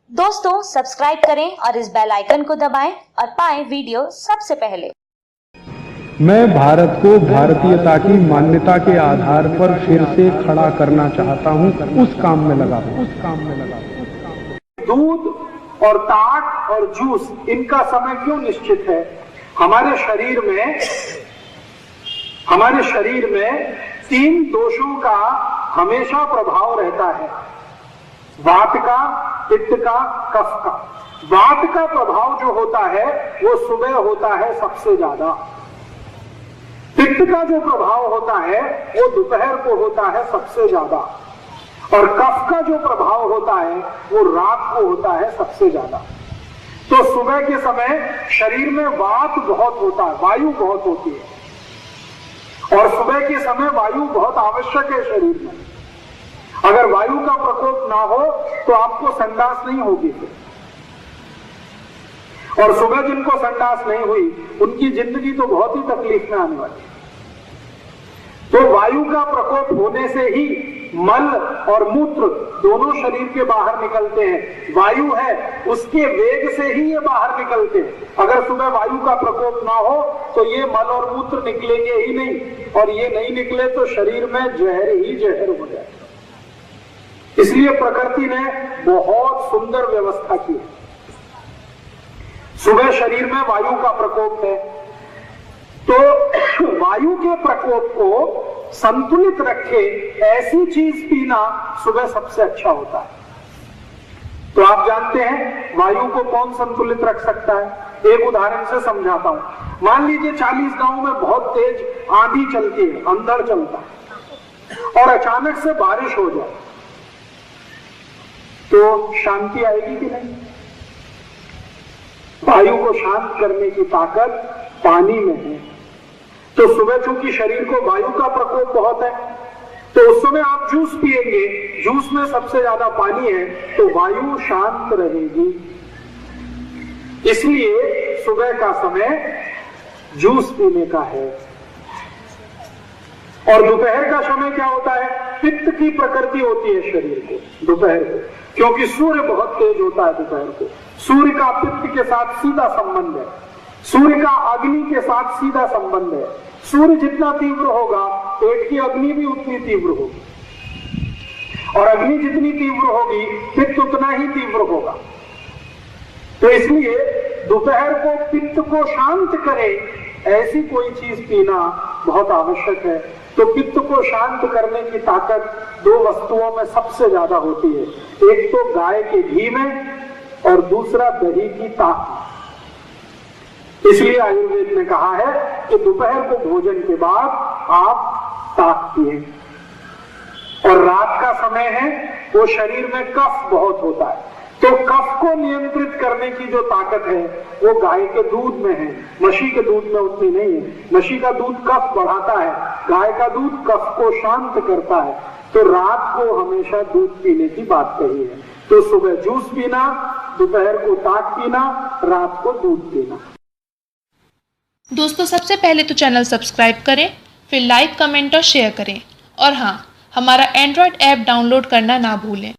दोस्तों सब्सक्राइब करें और इस बेल आइकन को दबाएं और पाएं वीडियो सबसे पहले। मैं भारत को भारतीयता की मान्यता के आधार पर फिर से खड़ा करना चाहता हूं, उस काम में लगा हूं। दूध और ताक और जूस, इनका समय क्यों निश्चित है? हमारे शरीर में 3 दोषों का हमेशा प्रभाव रहता है, वात का, पित्त का, कफ का। वात का प्रभाव जो होता है वो सुबह होता है सबसे ज्यादा। पित्त का जो प्रभाव होता है वो दोपहर को होता है सबसे ज्यादा, और कफ का जो प्रभाव होता है वो रात को होता है सबसे ज्यादा। तो सुबह के समय शरीर में वात बहुत होता है, वायु बहुत होती है, और सुबह के समय वायु बहुत आवश्यक है शरीर में। अगर वायु का प्रकोप ना हो तो आपको संडास नहीं होगी। और सुबह जिनको संडास नहीं हुई उनकी जिंदगी तो बहुत ही तकलीफ में आने वाली है। तो वायु का प्रकोप होने से ही मल और मूत्र दोनों शरीर के बाहर निकलते हैं। वायु है, उसके वेग से ही ये बाहर निकलते हैं। अगर सुबह वायु का प्रकोप ना हो तो ये मल और मूत्र निकलेंगे ही नहीं, और ये नहीं निकले तो शरीर में जहर ही जहर हो जाए। इसलिए प्रकृति ने बहुत सुंदर व्यवस्था की है। सुबह शरीर में वायु का प्रकोप है, तो वायु के प्रकोप को संतुलित रखे ऐसी चीज पीना सुबह सबसे अच्छा होता है। तो आप जानते हैं वायु को कौन संतुलित रख सकता है? एक उदाहरण से समझाता हूं। मान लीजिए 40 गांव में बहुत तेज आंधी चलती है, अंधड़ चलता है, और अचानक से बारिश हो जाए तो शांति आएगी कि नहीं? वायु को शांत करने की ताकत पानी में है। तो सुबह चूंकि शरीर को वायु का प्रकोप बहुत है, तो उस समय आप जूस पिएंगे, जूस में सबसे ज्यादा पानी है, तो वायु शांत रहेगी। इसलिए सुबह का समय जूस पीने का है। और दोपहर का समय क्या होता है? पित्त की प्रकृति होती है शरीर को दोपहर को, क्योंकि सूर्य बहुत तेज होता है दोपहर को। सूर्य का पित्त के साथ सीधा संबंध है, सूर्य का अग्नि के साथ सीधा संबंध है। सूर्य जितना तीव्र होगा पेट की अग्नि भी उतनी तीव्र होगी, और अग्नि जितनी तीव्र होगी पित्त उतना ही तीव्र होगा। तो इसलिए दोपहर को पित्त को शांत करे ऐसी कोई चीज पीना बहुत आवश्यक है। तो पित्त को शांत करने की ताकत 2 वस्तुओं में सबसे ज्यादा होती है, एक तो गाय के घी में और दूसरा दही की ताक में। इसलिए आयुर्वेद ने कहा है कि दोपहर को भोजन के बाद आप ताक पिए। और रात का समय है वो शरीर में कफ बहुत होता है, तो कफ को नियंत्रित करने की जो ताकत है वो गाय के दूध में है, म्हशी के दूध में उतनी नहीं है। म्हशी का दूध कफ बढ़ाता है, गाय का दूध कफ को शांत करता है। तो रात को हमेशा दूध पीने की बात कही है। तो सुबह जूस पीना, दोपहर को ताक पीना, रात को दूध पीना। दोस्तों सबसे पहले तो चैनल सब्सक्राइब करें, फिर लाइक, कमेंट और शेयर करें। और हाँ, हमारा एंड्रॉयड ऐप डाउनलोड करना ना भूलें।